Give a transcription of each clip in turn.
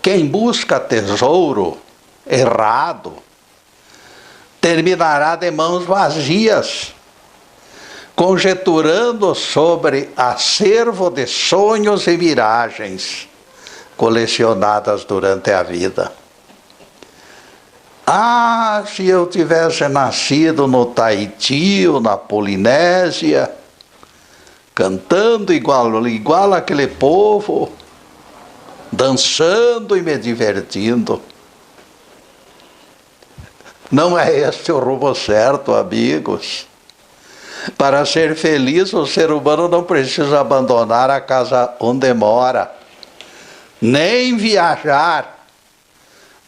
Quem busca tesouro errado terminará de mãos vazias, conjeturando sobre acervo de sonhos e miragens colecionadas durante a vida. Ah, se eu tivesse nascido no Tahiti ou na Polinésia, cantando igual aquele povo, dançando e me divertindo. Não é este o rumo certo, amigos. Para ser feliz, o ser humano não precisa abandonar a casa onde mora, nem viajar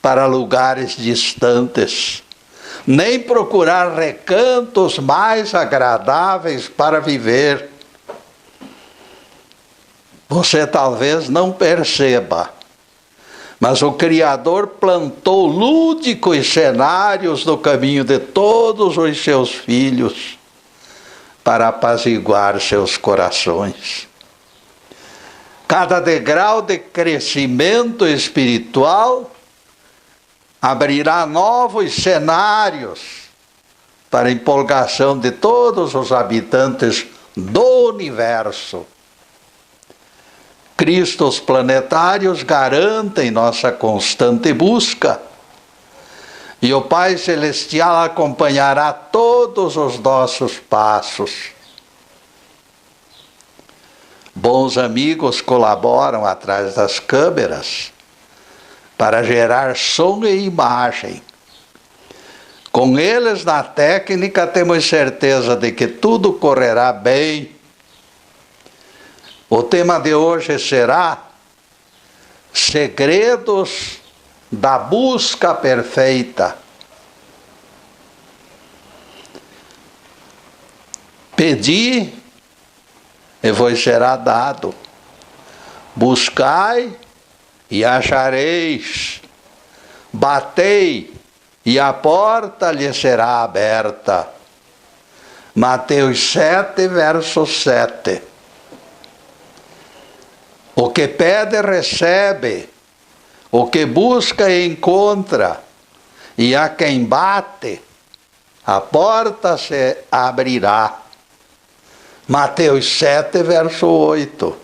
para lugares distantes, nem procurar recantos mais agradáveis para viver. Você talvez não perceba, mas o Criador plantou lúdicos cenários no caminho de todos os seus filhos para apaziguar seus corações. Cada degrau de crescimento espiritual abrirá novos cenários para a empolgação de todos os habitantes do universo. Cristos planetários garantem nossa constante busca, e o Pai Celestial acompanhará todos os nossos passos. Bons amigos colaboram atrás das câmeras para gerar som e imagem. Com eles na técnica temos certeza de que tudo correrá bem. O tema de hoje será Segredos da Busca Perfeita. Pedi e vos será dado. Buscai e achareis. Batei e a porta lhe será aberta. Mateus 7, verso 7. O que pede, recebe. O que busca, encontra. E a quem bate, a porta se abrirá. Mateus 7, verso 8.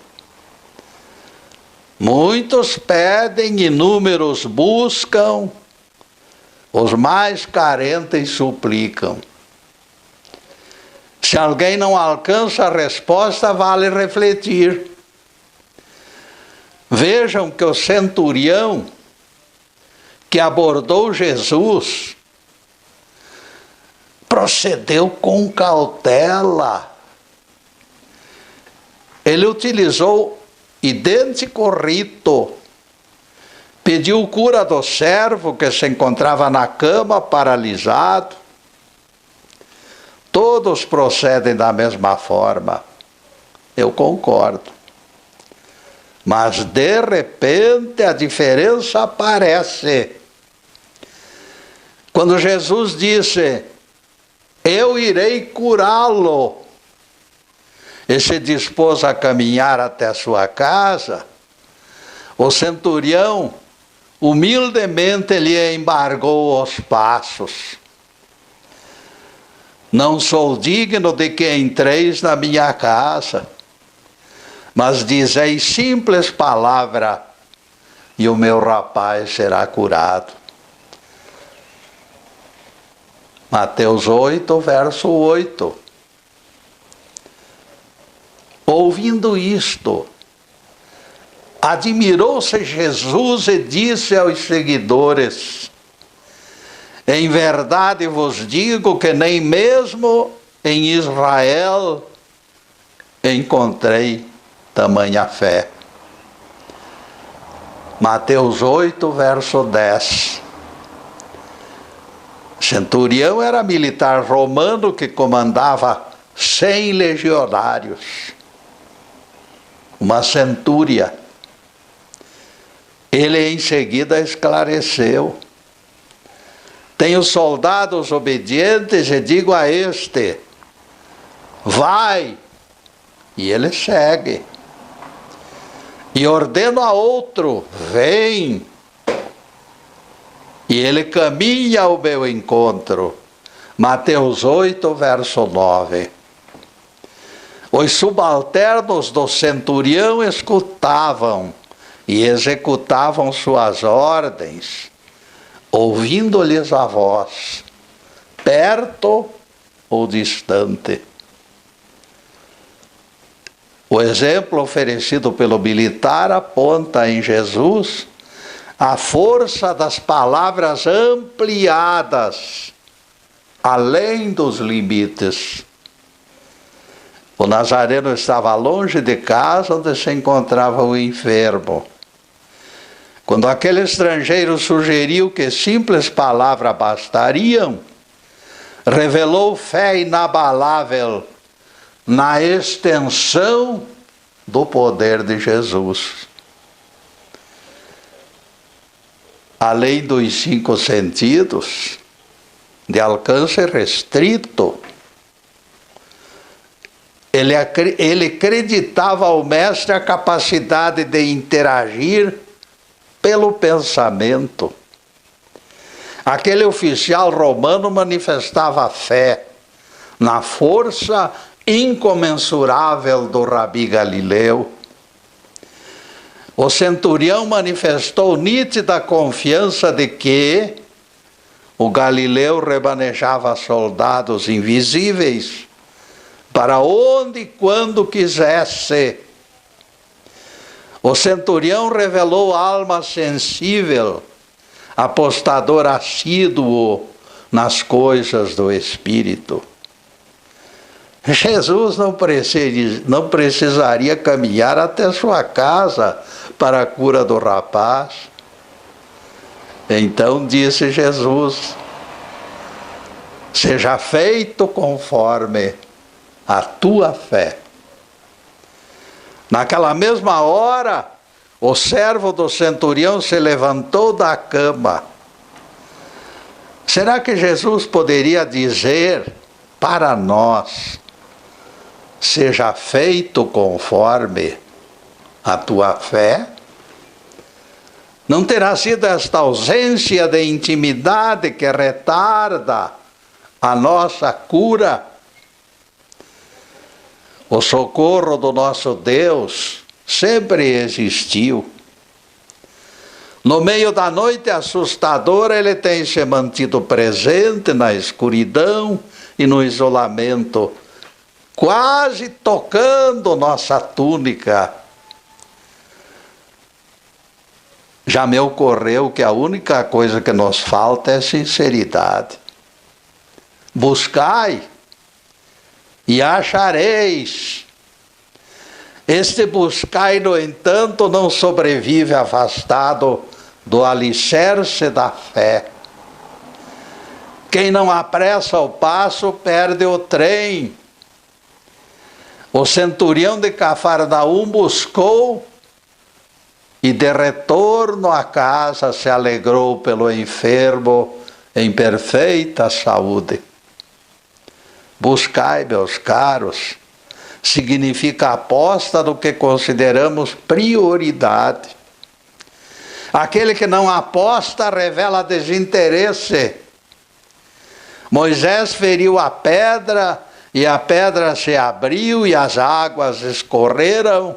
Muitos pedem, inúmeros buscam, os mais carentes suplicam. Se alguém não alcança a resposta, vale refletir. Vejam que o centurião que abordou Jesus procedeu com cautela. Ele utilizou idêntico rito. Pediu cura do servo que se encontrava na cama, paralisado. Todos procedem da mesma forma. Eu concordo. Mas de repente a diferença aparece. Quando Jesus disse, eu irei curá-lo, e se dispôs a caminhar até a sua casa, o centurião humildemente lhe embargou os passos. Não sou digno de que entreis na minha casa, mas dizei simples palavra, e o meu rapaz será curado. Mateus 8, verso 8. Ouvindo isto, admirou-se Jesus e disse aos seguidores, em verdade vos digo que nem mesmo em Israel encontrei tamanha fé. Mateus 8, verso 10. Centurião era militar romano que comandava 100 legionários. Uma centúria. Ele em seguida esclareceu. Tenho soldados obedientes e digo a este, vai, e ele segue. E ordeno a outro, vem, e ele caminha ao meu encontro. Mateus 8, verso 9. Os subalternos do centurião escutavam e executavam suas ordens, ouvindo-lhes a voz, perto ou distante. O exemplo oferecido pelo militar aponta em Jesus a força das palavras ampliadas, além dos limites. O nazareno estava longe de casa onde se encontrava o enfermo. Quando aquele estrangeiro sugeriu que simples palavras bastariam, revelou fé inabalável na extensão do poder de Jesus. Além dos 5 sentidos, de alcance restrito, ele acreditava ao mestre a capacidade de interagir pelo pensamento. Aquele oficial romano manifestava fé na força incomensurável do Rabi Galileu. O centurião manifestou nítida confiança de que o Galileu remanejava soldados invisíveis para onde e quando quisesse. O centurião revelou alma sensível, apostador assíduo nas coisas do Espírito. Jesus não precisaria caminhar até sua casa para a cura do rapaz. Então disse Jesus: seja feito conforme a tua fé. Naquela mesma hora, o servo do centurião se levantou da cama. Será que Jesus poderia dizer para nós: seja feito conforme a tua fé? Não terá sido esta ausência de intimidade que retarda a nossa cura? O socorro do nosso Deus sempre existiu. No meio da noite assustadora, ele tem se mantido presente na escuridão e no isolamento, quase tocando nossa túnica. Já me ocorreu que a única coisa que nos falta é sinceridade. Buscai e achareis. Este buscai, no entanto, não sobrevive afastado do alicerce da fé. Quem não apressa o passo perde o trem. O centurião de Cafarnaum buscou e de retorno à casa se alegrou pelo enfermo em perfeita saúde. Buscai, meus caros, significa aposta no que consideramos prioridade. Aquele que não aposta revela desinteresse. Moisés feriu a pedra, e a pedra se abriu, e as águas escorreram,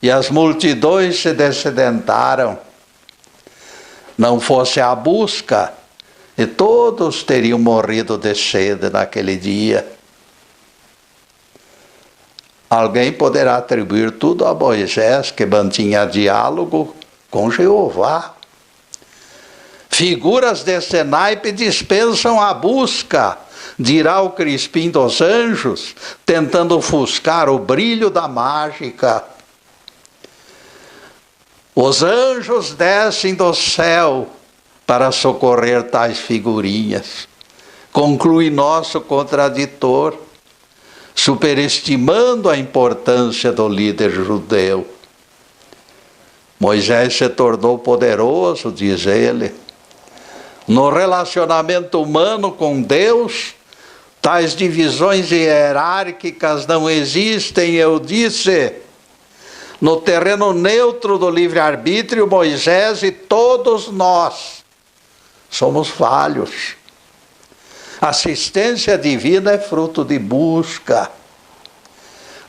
e as multidões se dessedentaram. Não fosse a busca, e todos teriam morrido de sede naquele dia. Alguém poderá atribuir tudo a Moisés, que mantinha diálogo com Jeová. Figuras desse naipe dispensam a busca, dirá o Crispim dos Anjos, tentando ofuscar o brilho da mágica. Os anjos descem do céu para socorrer tais figurinhas, conclui nosso contraditor, superestimando a importância do líder judeu. Moisés se tornou poderoso, diz ele. No relacionamento humano com Deus, tais divisões hierárquicas não existem, eu disse. No terreno neutro do livre-arbítrio, Moisés e todos nós somos falhos. Assistência divina é fruto de busca,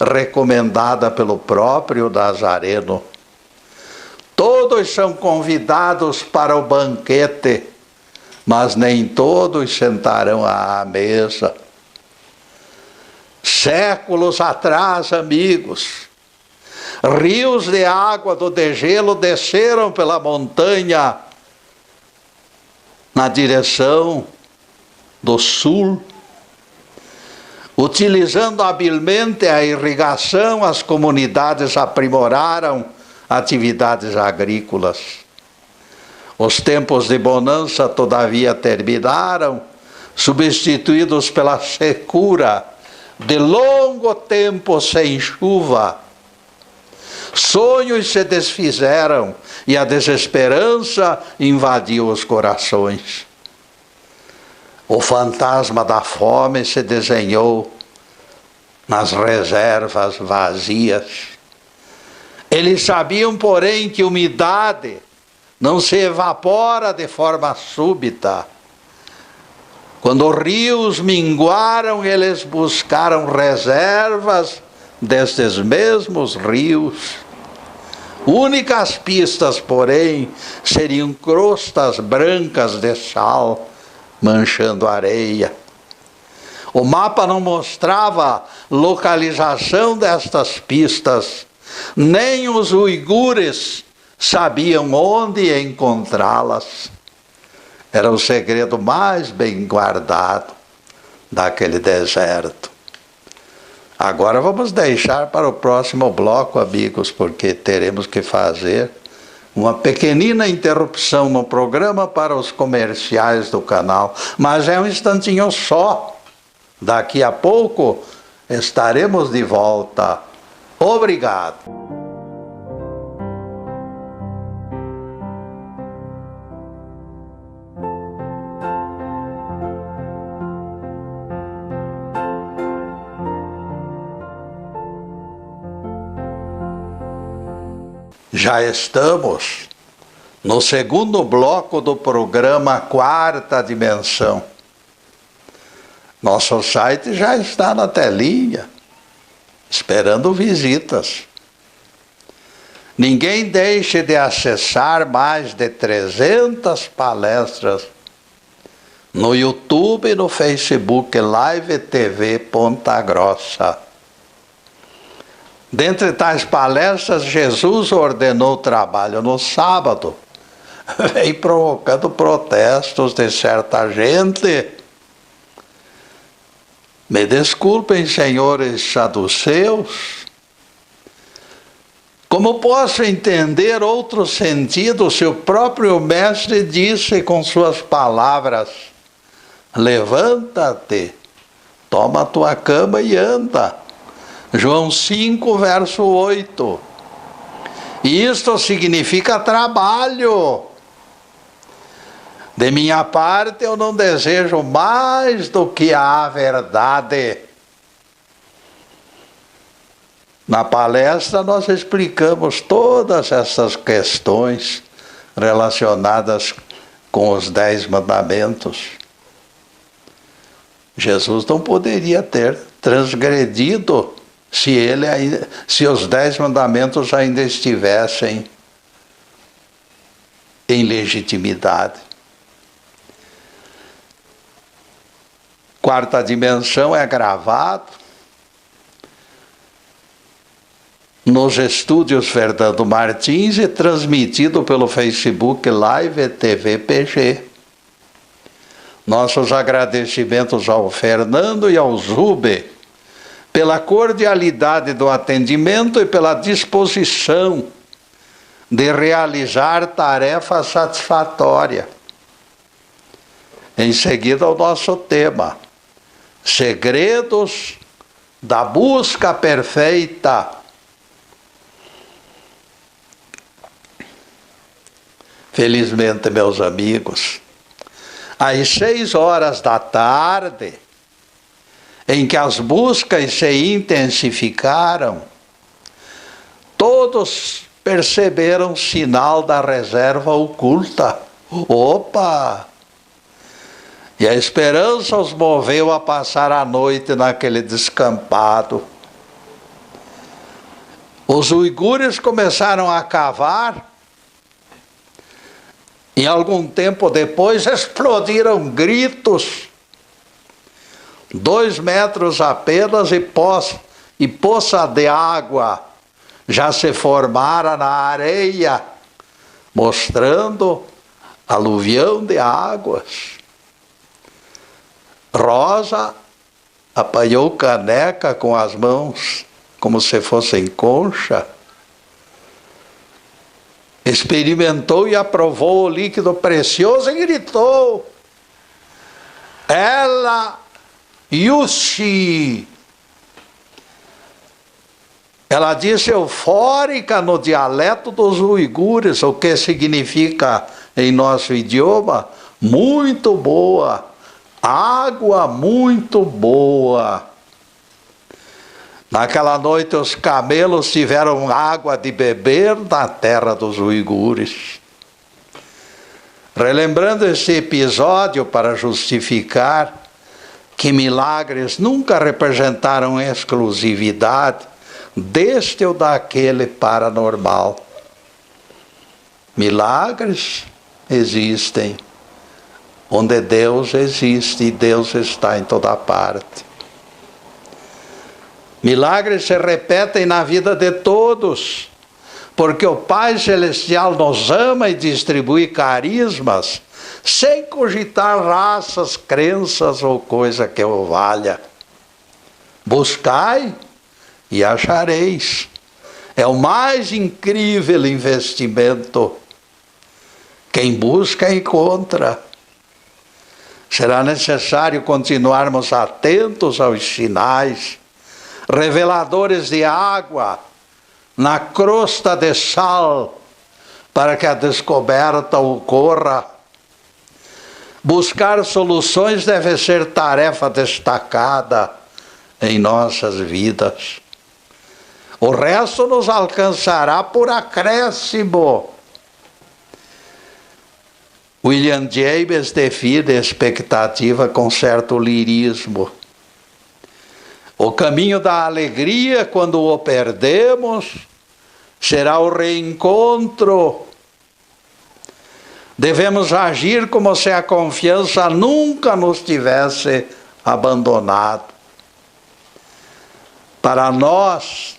recomendada pelo próprio Nazareno. Todos são convidados para o banquete, mas nem todos sentarão à mesa. Séculos atrás, amigos, rios de água do degelo desceram pela montanha na direção do sul. Utilizando habilmente a irrigação, as comunidades aprimoraram atividades agrícolas. Os tempos de bonança, todavia, terminaram, substituídos pela secura de longo tempo sem chuva. Sonhos se desfizeram e a desesperança invadiu os corações. O fantasma da fome se desenhou nas reservas vazias. Eles sabiam, porém, que umidade não se evapora de forma súbita. Quando os rios minguaram, eles buscaram reservas destes mesmos rios. Únicas pistas, porém, seriam crostas brancas de sal manchando a areia. O mapa não mostrava localização destas pistas, nem os uigures sabiam onde encontrá-las. Era o segredo mais bem guardado daquele deserto. Agora vamos deixar para o próximo bloco, amigos, porque teremos que fazer uma pequenina interrupção no programa para os comerciais do canal. Mas é um instantinho só. Daqui a pouco estaremos de volta. Obrigado. Já estamos no segundo bloco do programa Quarta Dimensão. Nosso site já está na telinha, esperando visitas. Ninguém deixe de acessar mais de 300 palestras no YouTube e no Facebook Live TV Ponta Grossa. Dentre tais palestras, Jesus ordenou trabalho no sábado, vem provocando protestos de certa gente. Me desculpem, senhores saduceus, como posso entender outro sentido se o próprio mestre disse com suas palavras: levanta-te, toma a tua cama e anda. João 5, verso 8. E isto significa trabalho. De minha parte, eu não desejo mais do que a verdade. Na palestra, nós explicamos todas essas questões relacionadas com os 10 mandamentos. Jesus não poderia ter transgredido se os 10 mandamentos ainda estivessem em legitimidade. Quarta Dimensão é gravado nos estúdios Fernando Martins e transmitido pelo Facebook Live TV PG. Nossos agradecimentos ao Fernando e ao Zube pela cordialidade do atendimento e pela disposição de realizar tarefa satisfatória. Em seguida, o nosso tema: segredos da busca perfeita. Felizmente, meus amigos, às 6 horas da tarde, em que as buscas se intensificaram, todos perceberam sinal da reserva oculta. Opa! E a esperança os moveu a passar a noite naquele descampado. Os uigures começaram a cavar. E algum tempo depois explodiram gritos. 2 metros apenas e poça de água já se formara na areia, mostrando aluvião de águas. Rosa apanhou caneca com as mãos, como se fossem concha. Experimentou e aprovou o líquido precioso e gritou: ela, Yushi! Ela disse eufórica no dialeto dos uigures, o que significa em nosso idioma: muito boa, água muito boa. Naquela noite os camelos tiveram água de beber na terra dos uigures. Relembrando esse episódio para justificar que milagres nunca representaram exclusividade deste ou daquele paranormal. Milagres existem onde Deus existe e Deus está em toda parte. Milagres se repetem na vida de todos, porque o Pai Celestial nos ama e distribui carismas, sem cogitar raças, crenças ou coisa que o valha. Buscai e achareis. É o mais incrível investimento. Quem busca, encontra. Será necessário continuarmos atentos aos sinais reveladores de água na crosta de sal, para que a descoberta ocorra. Buscar soluções deve ser tarefa destacada em nossas vidas. O resto nos alcançará por acréscimo. William James define a expectativa com certo lirismo. O caminho da alegria, quando o perdemos, será o reencontro. Devemos agir como se a confiança nunca nos tivesse abandonado. Para nós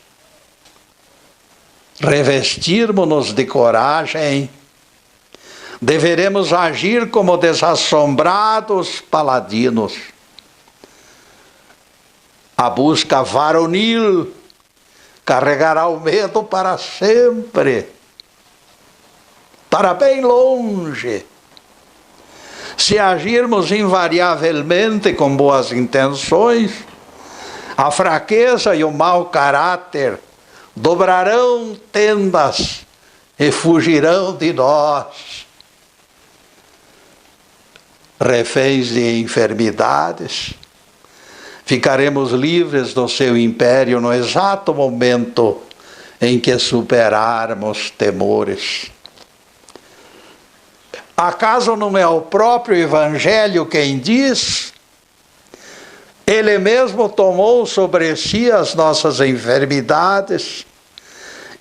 revestirmos-nos de coragem, deveremos agir como desassombrados paladinos. A busca varonil carregará o medo para sempre, para bem longe. Se agirmos invariavelmente com boas intenções, a fraqueza e o mau caráter dobrarão tendas e fugirão de nós. Reféns de enfermidades, ficaremos livres do seu império no exato momento em que superarmos temores. Acaso não é o próprio Evangelho quem diz? Ele mesmo tomou sobre si as nossas enfermidades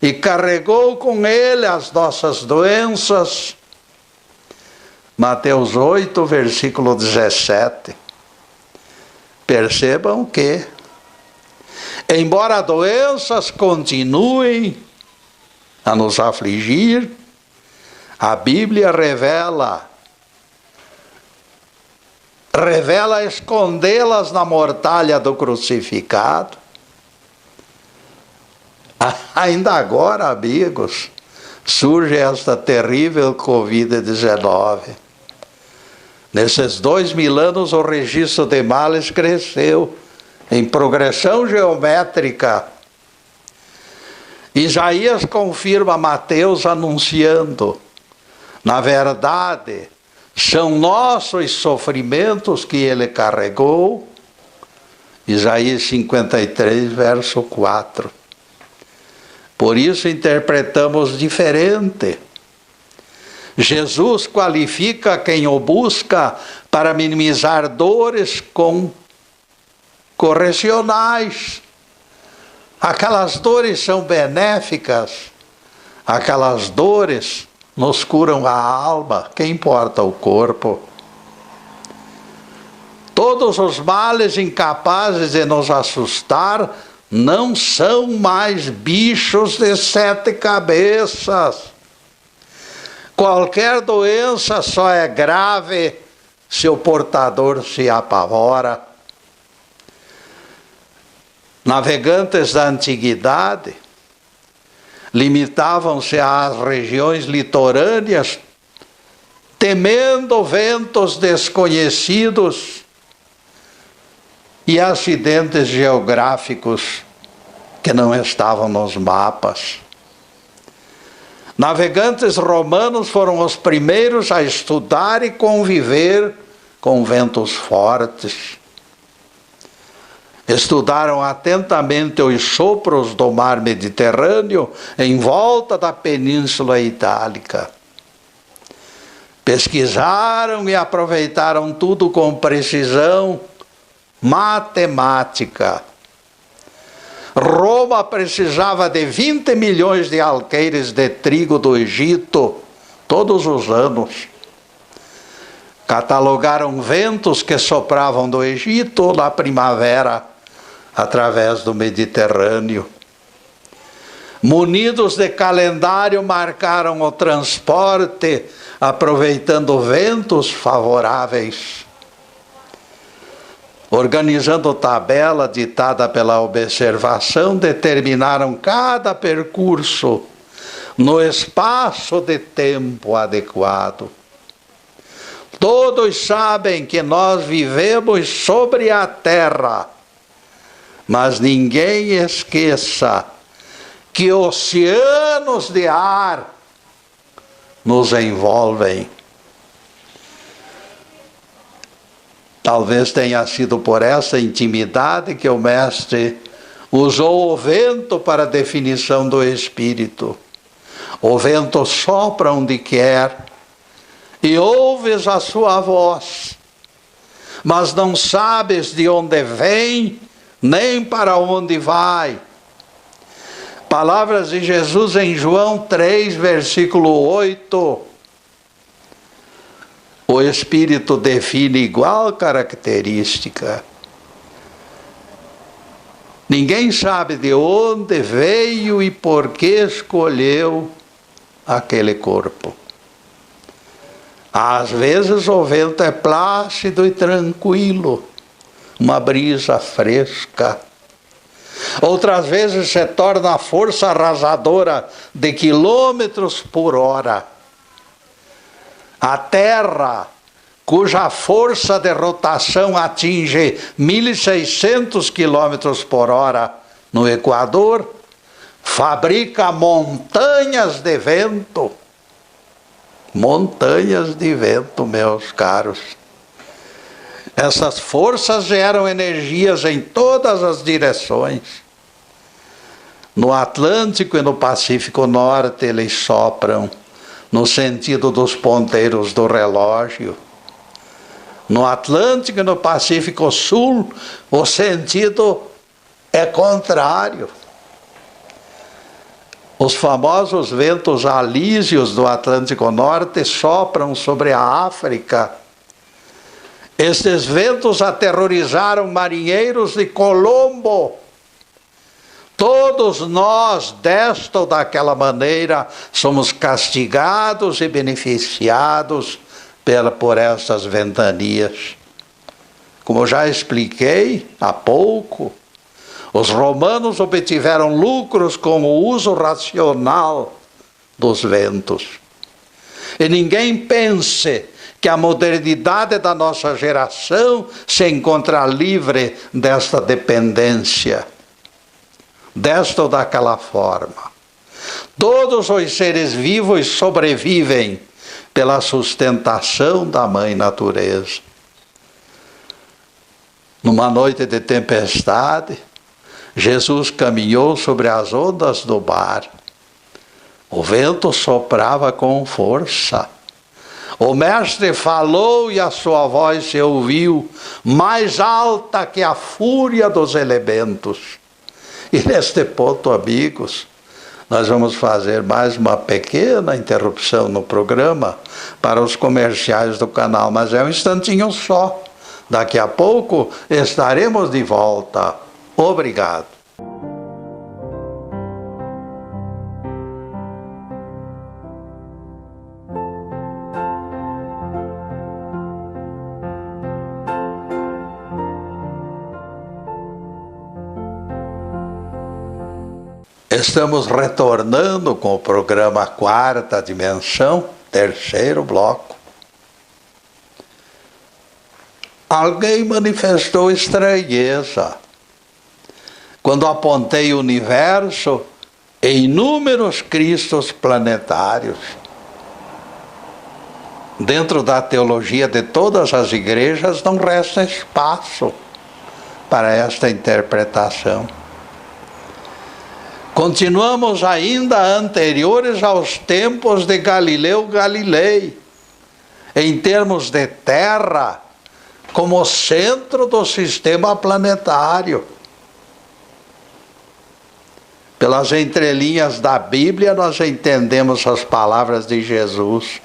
e carregou com ele as nossas doenças. Mateus 8, versículo 17. Percebam que, embora doenças continuem a nos afligir, a Bíblia revela escondê-las na mortalha do crucificado. Ainda agora, amigos, surge esta terrível Covid-19. Nesses 2000 anos, o registro de males cresceu em progressão geométrica. Isaías confirma Mateus anunciando: na verdade, são nossos sofrimentos que ele carregou. Isaías 53, verso 4. Por isso interpretamos diferente. Jesus qualifica quem o busca para minimizar dores com correcionais. Aquelas dores são benéficas, aquelas dores nos curam a alma, que importa o corpo. Todos os males incapazes de nos assustar não são mais bichos de 7 cabeças. Qualquer doença só é grave se o portador se apavora. Navegantes da antiguidade limitavam-se às regiões litorâneas, temendo ventos desconhecidos e acidentes geográficos que não estavam nos mapas. Navegantes romanos foram os primeiros a estudar e conviver com ventos fortes. Estudaram atentamente os sopros do mar Mediterrâneo em volta da Península Itálica. Pesquisaram e aproveitaram tudo com precisão matemática. Roma precisava de 20 milhões de alqueires de trigo do Egito todos os anos. Catalogaram ventos que sopravam do Egito na primavera, através do Mediterrâneo. Munidos de calendário, marcaram o transporte, aproveitando ventos favoráveis. Organizando tabela ditada pela observação, determinaram cada percurso no espaço de tempo adequado. Todos sabem que nós vivemos sobre a terra, mas ninguém esqueça que oceanos de ar nos envolvem. Talvez tenha sido por essa intimidade que o Mestre usou o vento para a definição do Espírito. O vento sopra onde quer e ouves a sua voz, mas não sabes de onde vem nem para onde vai. Palavras de Jesus em João 3, versículo 8. O Espírito define igual característica. Ninguém sabe de onde veio e por que escolheu aquele corpo. Às vezes o vento é plácido e tranquilo, uma brisa fresca. Outras vezes se torna a força arrasadora de quilômetros por hora. A Terra, cuja força de rotação atinge 1.600 quilômetros por hora no Equador, fabrica montanhas de vento. Montanhas de vento, meus caros. Essas forças geram energias em todas as direções. No Atlântico e no Pacífico Norte eles sopram no sentido dos ponteiros do relógio. No Atlântico e no Pacífico Sul, o sentido é contrário. Os famosos ventos alísios do Atlântico Norte sopram sobre a África. Estes ventos aterrorizaram marinheiros de Colombo. Todos nós, desta ou daquela maneira, somos castigados e beneficiados por essas ventanias. Como eu já expliquei há pouco, os romanos obtiveram lucros com o uso racional dos ventos. E ninguém pense que a modernidade da nossa geração se encontra livre desta dependência, desta ou daquela forma. Todos os seres vivos sobrevivem pela sustentação da Mãe Natureza. Numa noite de tempestade, Jesus caminhou sobre as ondas do mar. O vento soprava com força. O mestre falou e a sua voz se ouviu, mais alta que a fúria dos elementos. E neste ponto, amigos, nós vamos fazer mais uma pequena interrupção no programa para os comerciais do canal, mas é um instantinho só. Daqui a pouco estaremos de volta. Obrigado. Estamos retornando com o programa Quarta Dimensão, terceiro bloco. Alguém manifestou estranheza quando apontei o universo em inúmeros cristos planetários. Dentro da teologia de todas as igrejas não resta espaço para esta interpretação. Continuamos ainda anteriores aos tempos de Galileu Galilei, em termos de Terra, como centro do sistema planetário. Pelas entrelinhas da Bíblia, nós entendemos as palavras de Jesus.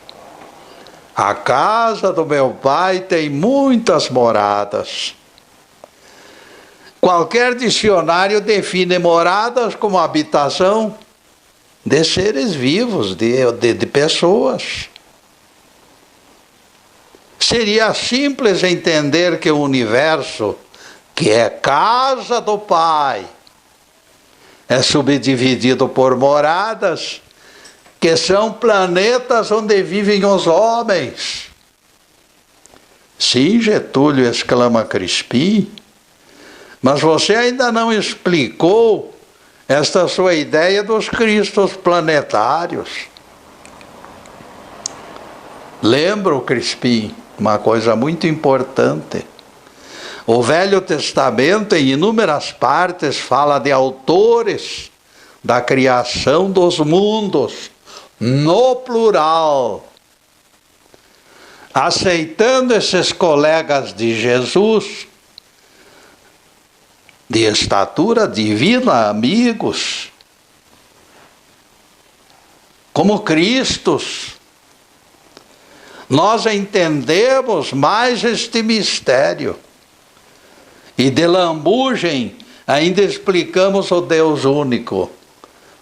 A casa do meu Pai tem muitas moradas. Qualquer dicionário define moradas como habitação de seres vivos, de pessoas. Seria simples entender que o universo, que é casa do Pai, é subdividido por moradas, que são planetas onde vivem os homens. Sim, Getúlio, exclama Crispim, mas você ainda não explicou esta sua ideia dos cristos planetários. Lembra, Crispim, uma coisa muito importante. O Velho Testamento, em inúmeras partes, fala de autores da criação dos mundos, no plural. Aceitando esses colegas de Jesus, de estatura divina, amigos, como Cristos, nós entendemos mais este mistério. E de lambugem ainda explicamos o Deus único,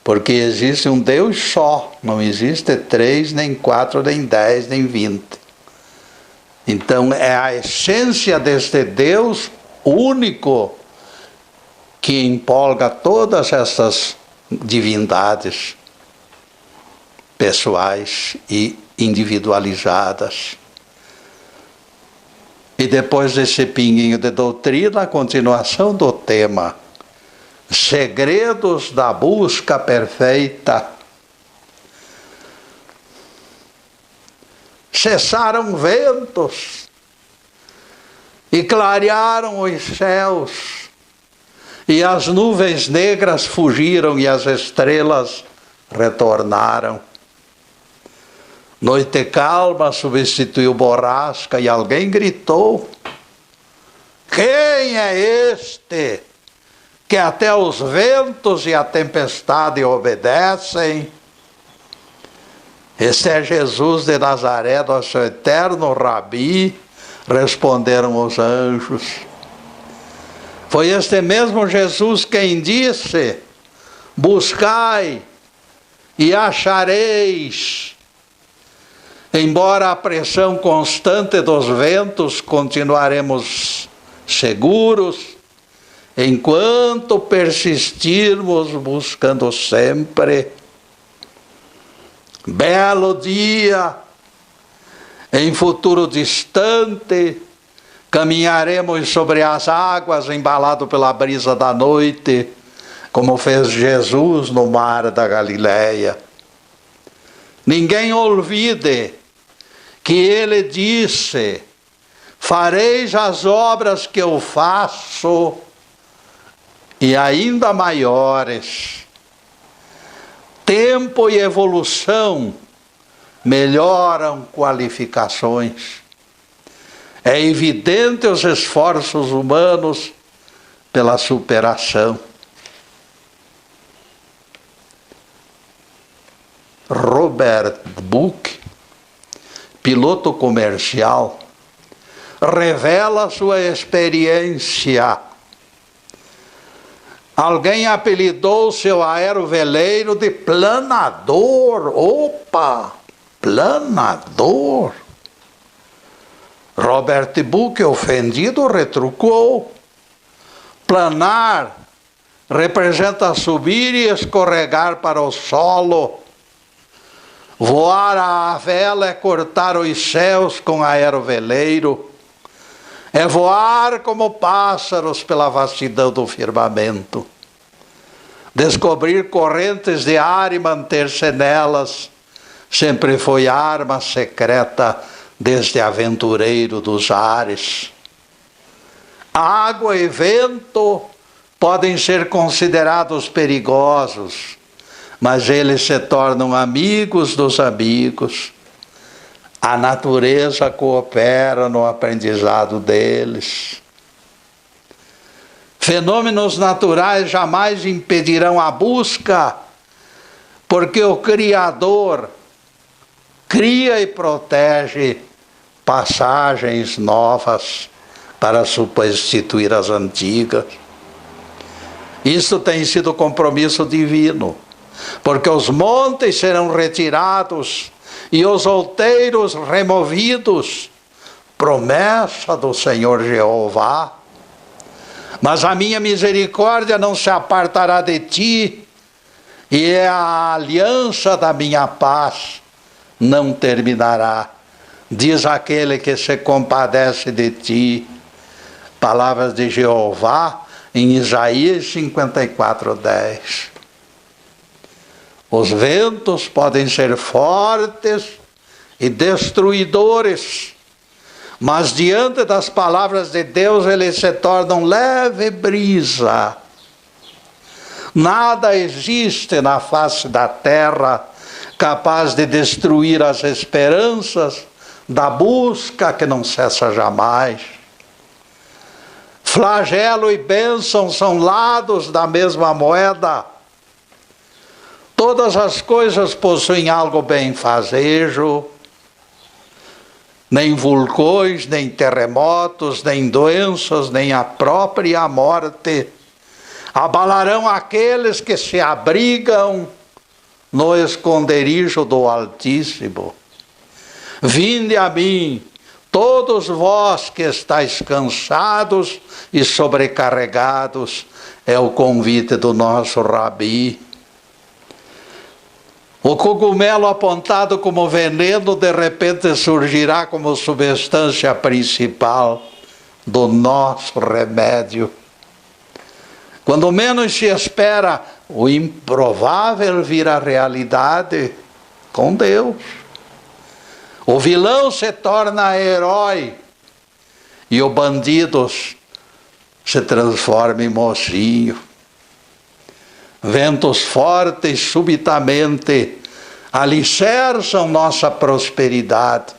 porque existe um Deus só, não existe 3, nem 4, nem 10, nem 20. Então é a essência deste Deus único que empolga todas essas divindades pessoais e individualizadas. E depois desse pinguinho de doutrina, a continuação do tema: segredos da busca perfeita. Cessaram ventos e clarearam os céus, e as nuvens negras fugiram e as estrelas retornaram. Noite calma substituiu borrasca e alguém gritou: quem é este que até os ventos e a tempestade obedecem? Este é Jesus de Nazaré, nosso eterno Rabi, responderam os anjos. Foi este mesmo Jesus quem disse: buscai e achareis. Embora a pressão constante dos ventos, continuaremos seguros, enquanto persistirmos buscando sempre. Belo dia, em futuro distante, caminharemos sobre as águas, embalado pela brisa da noite, como fez Jesus no mar da Galileia. Ninguém olvide que ele disse: fareis as obras que eu faço e ainda maiores. Tempo e evolução melhoram qualificações. É evidente os esforços humanos pela superação. Robert Buck, piloto comercial, revela sua experiência. Alguém apelidou seu aeroveleiro de planador. Opa! Planador! Robert Buck, ofendido, retrucou. Planar representa subir e escorregar para o solo. Voar à vela é cortar os céus com aeroveleiro. É voar como pássaros pela vastidão do firmamento. Descobrir correntes de ar e manter-se nelas sempre foi arma secreta deste aventureiro dos ares. Água e vento podem ser considerados perigosos, mas eles se tornam amigos dos amigos. A natureza coopera no aprendizado deles. Fenômenos naturais jamais impedirão a busca, porque o Criador cria e protege passagens novas para substituir as antigas. Isso tem sido compromisso divino, porque os montes serão retirados e os outeiros removidos, promessa do Senhor Jeová. Mas a minha misericórdia não se apartará de ti, e a aliança da minha paz não terminará, diz aquele que se compadece de ti. Palavras de Jeová em Isaías 54:10. Os ventos podem ser fortes e destruidores, mas diante das palavras de Deus eles se tornam leve brisa. Nada existe na face da terra capaz de destruir as esperanças da busca que não cessa jamais. Flagelo e bênção são lados da mesma moeda. Todas as coisas possuem algo benfazejo. Nem vulcões, nem terremotos, nem doenças, nem a própria morte abalarão aqueles que se abrigam no esconderijo do Altíssimo. Vinde a mim, todos vós que estáis cansados e sobrecarregados, é o convite do nosso Rabi. O cogumelo apontado como veneno, de repente surgirá como substância principal do nosso remédio. Quando menos se espera, o improvável vira realidade com Deus. O vilão se torna herói e o bandido se transforma em mocinho. Ventos fortes subitamente alicerçam nossa prosperidade.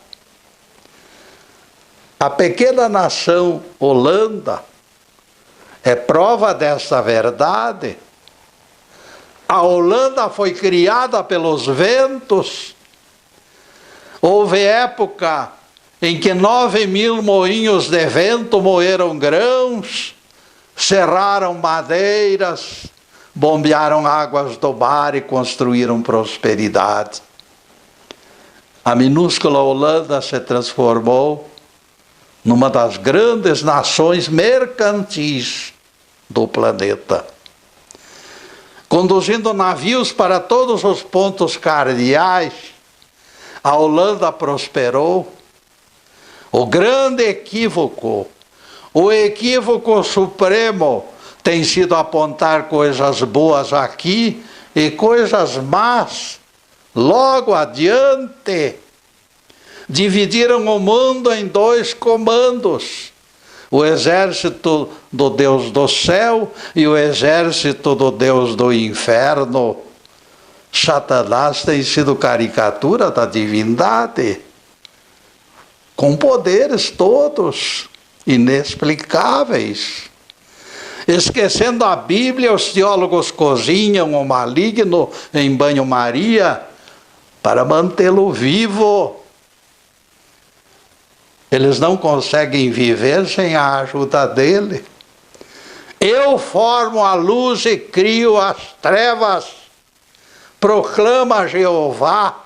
A pequena nação Holanda é prova dessa verdade. A Holanda foi criada pelos ventos. Houve época em que 9.000 moinhos de vento moeram grãos, serraram madeiras, bombearam águas do mar e construíram prosperidade. A minúscula Holanda se transformou numa das grandes nações mercantis do planeta, conduzindo navios para todos os pontos cardeais. A Holanda prosperou. O grande equívoco, o equívoco supremo, tem sido apontar coisas boas aqui e coisas más logo adiante. Dividiram o mundo em dois comandos: o exército do Deus do céu e o exército do Deus do inferno. Satanás tem sido caricatura da divindade, com poderes todos inexplicáveis. Esquecendo a Bíblia, os teólogos cozinham o maligno em banho-maria para mantê-lo vivo. Eles não conseguem viver sem a ajuda dele. Eu formo a luz e crio as trevas, proclama Jeová,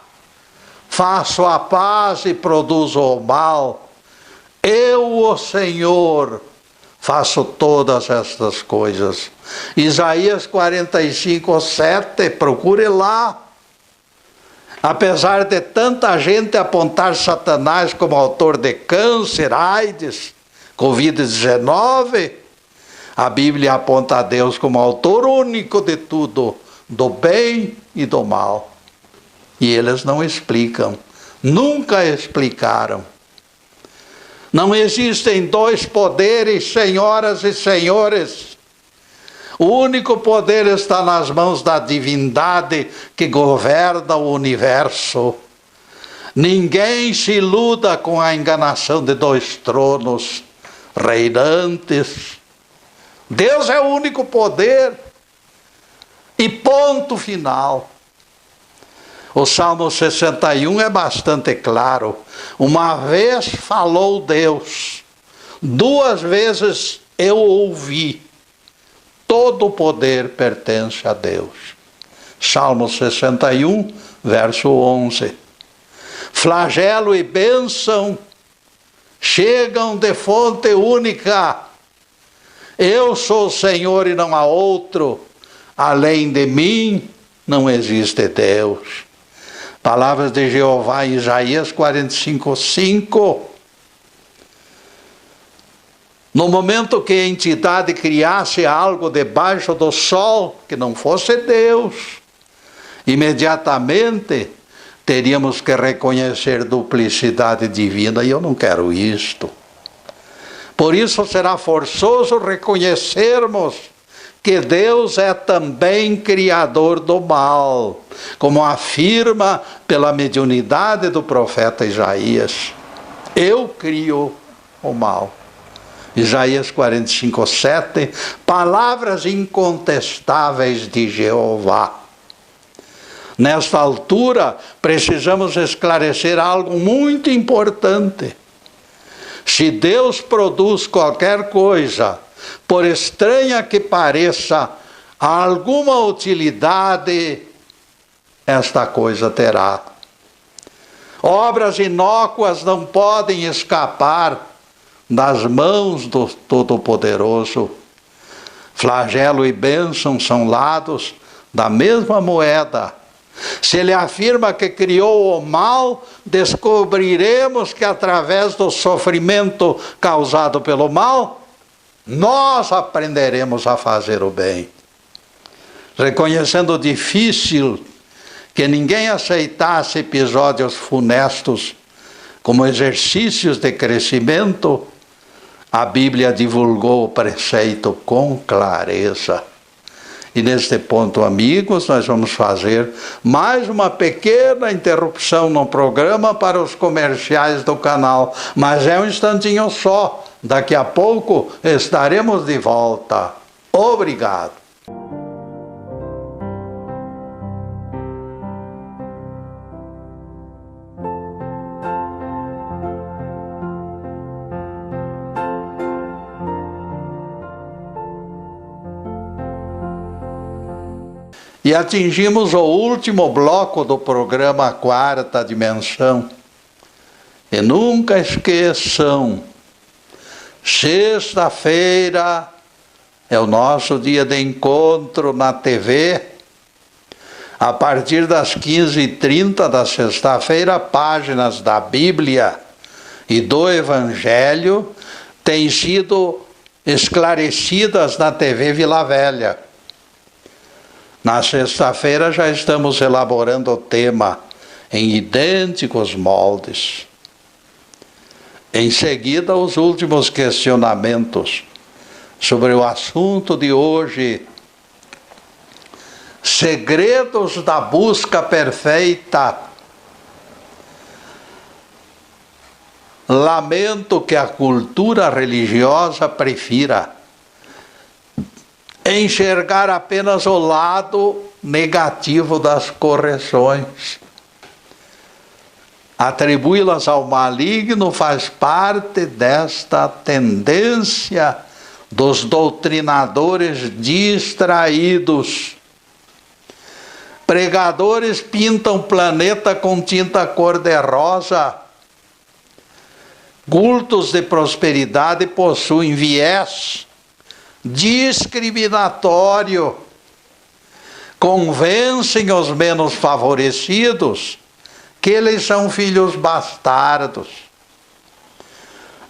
faço a paz e produzo o mal. Eu, o Senhor, faço todas estas coisas. Isaías 45, 7, procure lá. Apesar de tanta gente apontar Satanás como autor de câncer, AIDS, Covid-19, a Bíblia aponta a Deus como autor único de tudo, do bem e do mal. E eles não explicam, nunca explicaram. Não existem dois poderes, senhoras e senhores. O único poder está nas mãos da divindade que governa o universo. Ninguém se iluda com a enganação de dois tronos reinantes. Deus é o único poder. E ponto final. O Salmo 61 é bastante claro. Uma vez falou Deus, duas vezes eu ouvi. Todo o poder pertence a Deus. Salmo 61, verso 11. Flagelo e bênção chegam de fonte única. Eu sou o Senhor e não há outro. Além de mim não existe Deus. Palavras de Jeová em Isaías 45, 5. No momento que a entidade criasse algo debaixo do sol, que não fosse Deus, imediatamente teríamos que reconhecer duplicidade divina, e eu não quero isto. Por isso será forçoso reconhecermos que Deus é também criador do mal, como afirma pela mediunidade do profeta Isaías. Eu crio o mal. Isaías 45, 7, palavras incontestáveis de Jeová. Nesta altura, precisamos esclarecer algo muito importante. Se Deus produz qualquer coisa, por estranha que pareça, alguma utilidade, esta coisa terá. Obras inócuas não podem escapar das mãos do Todo-Poderoso. Flagelo e bênção são lados da mesma moeda. Se ele afirma que criou o mal, descobriremos que através do sofrimento causado pelo mal, nós aprenderemos a fazer o bem. Reconhecendo difícil que ninguém aceitasse episódios funestos como exercícios de crescimento, a Bíblia divulgou o preceito com clareza. E neste ponto, amigos, nós vamos fazer mais uma pequena interrupção no programa para os comerciais do canal. Mas é um instantinho só. Daqui a pouco estaremos de volta. Obrigado. E atingimos o último bloco do programa Quarta Dimensão. E nunca esqueçam, sexta-feira é o nosso dia de encontro na TV. A partir das 15h30 da sexta-feira, páginas da Bíblia e do Evangelho têm sido esclarecidas na TV Vila Velha. Na sexta-feira já estamos elaborando o tema em idênticos moldes. Em seguida, os últimos questionamentos sobre o assunto de hoje. segredos da busca perfeita. Lamento que a cultura religiosa prefira enxergar apenas o lado negativo das correções. Atribuí-las ao maligno faz parte desta tendência dos doutrinadores distraídos. Pregadores pintam o planeta com tinta cor-de-rosa. Cultos de prosperidade possuem viés discriminatório. Convencem os menos favorecidos que eles são filhos bastardos.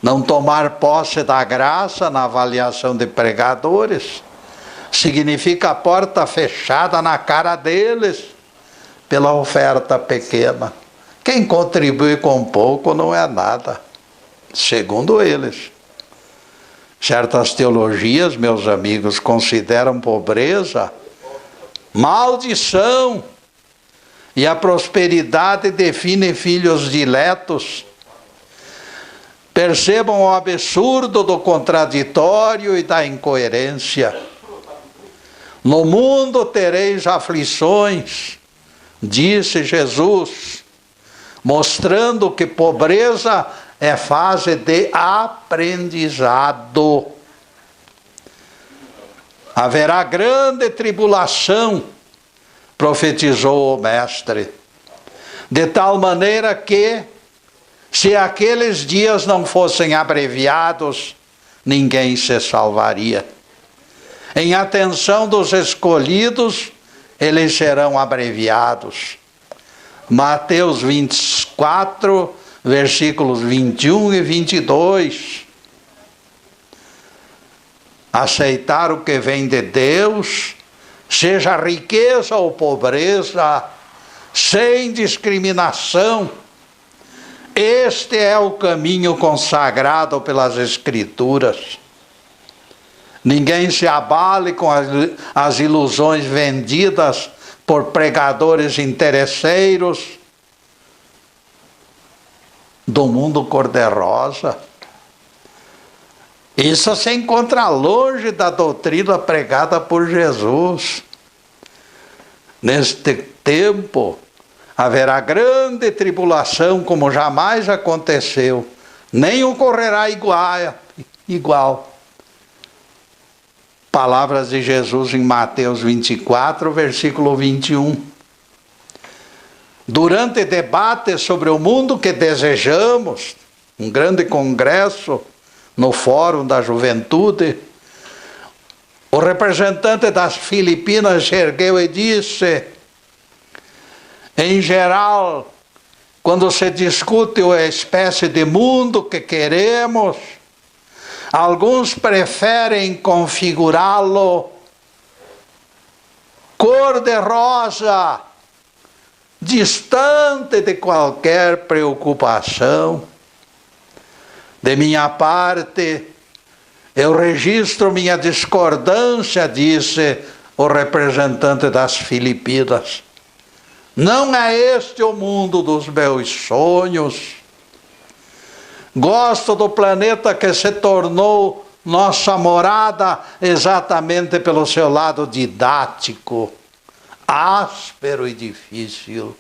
Não tomar posse da graça na avaliação de pregadores significa a porta fechada na cara deles pela oferta pequena. Quem contribui com pouco não é nada, segundo eles. Certas teologias, meus amigos, consideram pobreza maldição, e a prosperidade define filhos diletos. Percebam o absurdo do contraditório e da incoerência. No mundo tereis aflições, disse Jesus, mostrando que pobreza é fase de aprendizado. Haverá grande tribulação, profetizou o Mestre, de tal maneira que, se aqueles dias não fossem abreviados, ninguém se salvaria. Em atenção dos escolhidos, eles serão abreviados. Mateus 24, versículos 21 e 22. Aceitar o que vem de Deus, seja riqueza ou pobreza, sem discriminação. Este é o caminho consagrado pelas Escrituras. Ninguém se abale com as ilusões vendidas por pregadores interesseiros do mundo cor-de-rosa. Isso se encontra longe da doutrina pregada por Jesus. Neste tempo, haverá grande tribulação como jamais aconteceu, nem ocorrerá igual. Palavras de Jesus em Mateus 24, versículo 21. Durante debates sobre o mundo que desejamos, um grande congresso no Fórum da Juventude, o representante das Filipinas se ergueu e disse: em geral, quando se discute a espécie de mundo que queremos, alguns preferem configurá-lo cor-de-rosa, distante de qualquer preocupação. De minha parte, eu registro minha discordância, disse o representante das Filipinas. Não é este o mundo dos meus sonhos. Gosto do planeta que se tornou nossa morada exatamente pelo seu lado didático, áspero e difícil.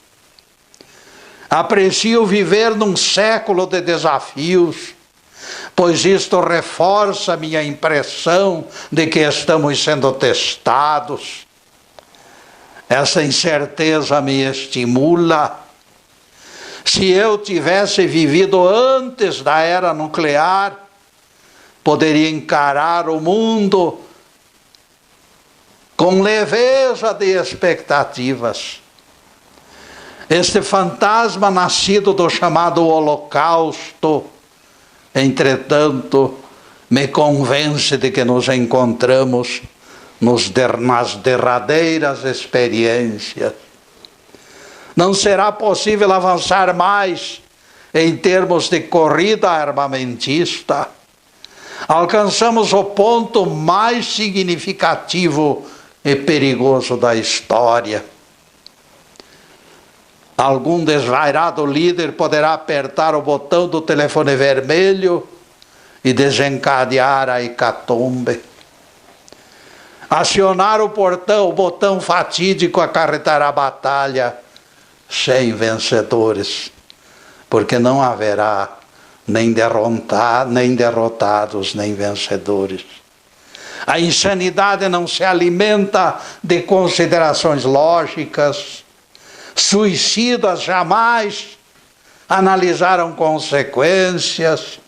Aprecio viver num século de desafios, pois isto reforça minha impressão de que estamos sendo testados. Essa incerteza me estimula. Se eu tivesse vivido antes da era nuclear, poderia encarar o mundo com leveza de expectativas. Este fantasma nascido do chamado Holocausto, entretanto, me convence de que nos encontramos nas derradeiras experiências. Não será possível avançar mais em termos de corrida armamentista. Alcançamos o ponto mais significativo e perigoso da história. Algum desvairado líder poderá apertar o botão do telefone vermelho e desencadear a hecatombe. Acionar o botão fatídico acarretará a batalha sem vencedores, porque não haverá nem derrotados, nem vencedores. A insanidade não se alimenta de considerações lógicas. Suicidas jamais analisaram consequências.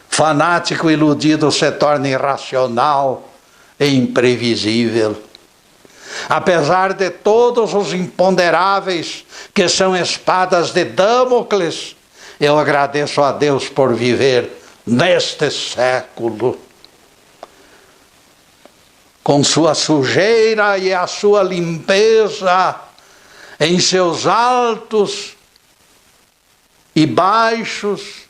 Fanático iludido se torna irracional e imprevisível. Apesar de todos os imponderáveis que são espadas de Damocles, eu agradeço a Deus por viver neste século. Com sua sujeira e a sua limpeza, em seus altos e baixos,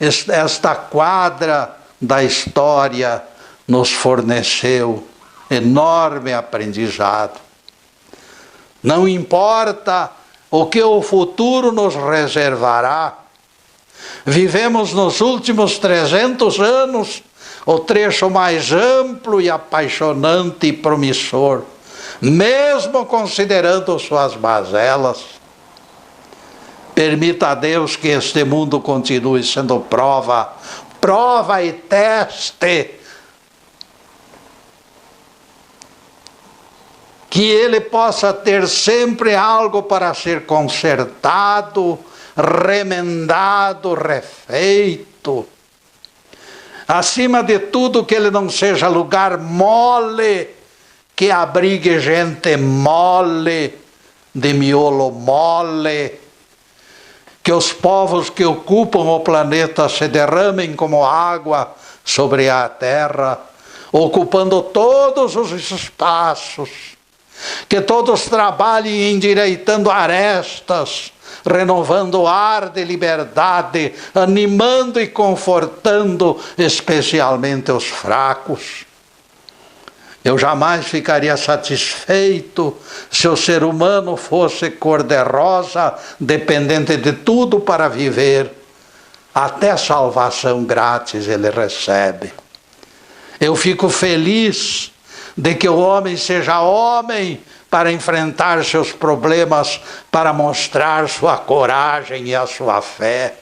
esta quadra da história nos forneceu enorme aprendizado. Não importa o que o futuro nos reservará, vivemos nos últimos 300 anos o trecho mais amplo e apaixonante e promissor, mesmo considerando suas mazelas. Permita a Deus que este mundo continue sendo prova e teste, que ele possa ter sempre algo para ser consertado, remendado, refeito. Acima de tudo, que ele não seja lugar mole, que abrigue gente mole, de miolo mole, que os povos que ocupam o planeta se derramem como água sobre a terra, ocupando todos os espaços, que todos trabalhem endireitando arestas, renovando o ar de liberdade, animando e confortando especialmente os fracos. Eu jamais ficaria satisfeito se o ser humano fosse cor-de-rosa, dependente de tudo para viver. Até salvação grátis ele recebe. Eu fico feliz de que o homem seja homem para enfrentar seus problemas, para mostrar sua coragem e a sua fé.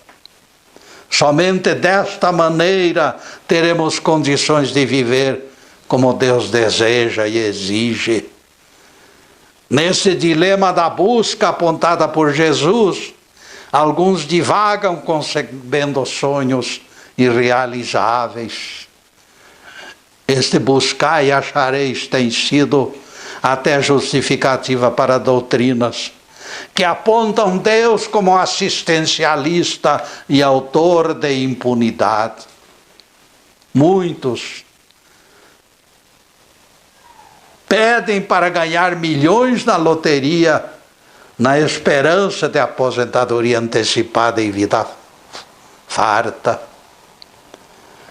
Somente desta maneira teremos condições de viver como Deus deseja e exige. Nesse dilema da busca apontada por Jesus, alguns divagam concebendo sonhos irrealizáveis. Este buscar e achareis tem sido até justificativa para doutrinas que apontam Deus como assistencialista e autor de impunidade. Muitos pedem para ganhar milhões na loteria, na esperança de aposentadoria antecipada e vida farta.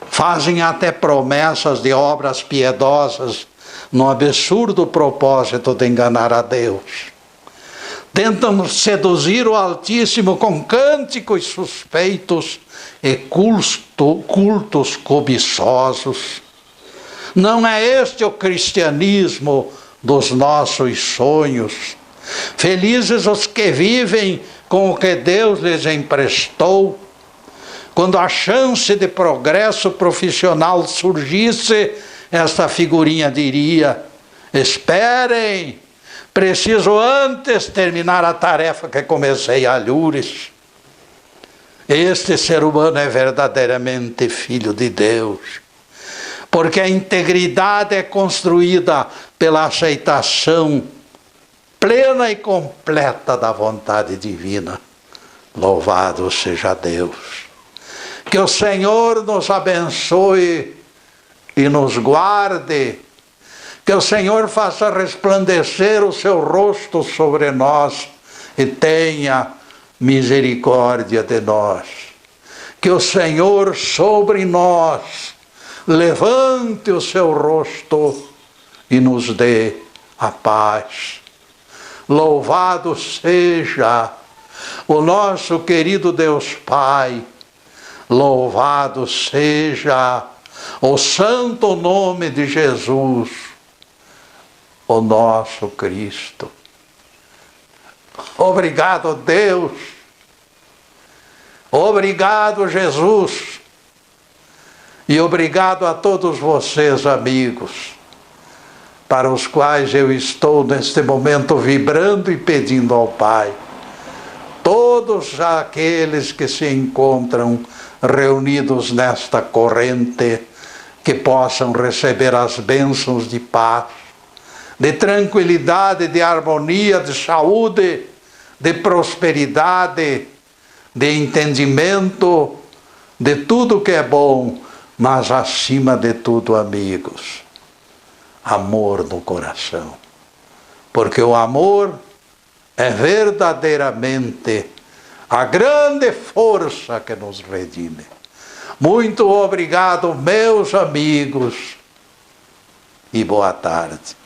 Fazem até promessas de obras piedosas no absurdo propósito de enganar a Deus. Tentam seduzir o Altíssimo com cânticos suspeitos e cultos cobiçosos. Não é este o cristianismo dos nossos sonhos. Felizes os que vivem com o que Deus lhes emprestou. Quando a chance de progresso profissional surgisse, esta figurinha diria: esperem, preciso antes terminar a tarefa que comecei alhures. Este ser humano é verdadeiramente filho de Deus, porque a integridade é construída pela aceitação plena e completa da vontade divina. Louvado seja Deus. Que o Senhor nos abençoe e nos guarde. Que o Senhor faça resplandecer o seu rosto sobre nós e tenha misericórdia de nós. Que o Senhor sobre nós levante o seu rosto e nos dê a paz. Louvado seja o nosso querido Deus Pai, louvado seja o santo nome de Jesus, o nosso Cristo. Obrigado, Deus. Obrigado, Jesus. E obrigado a todos vocês, amigos, para os quais eu estou neste momento vibrando e pedindo ao Pai. Todos aqueles que se encontram reunidos nesta corrente, que possam receber as bênçãos de paz, de tranquilidade, de harmonia, de saúde, de prosperidade, de entendimento, de tudo que é bom, mas acima de tudo, amigos, amor no coração. Porque o amor é verdadeiramente a grande força que nos redime. Muito obrigado, meus amigos, e boa tarde.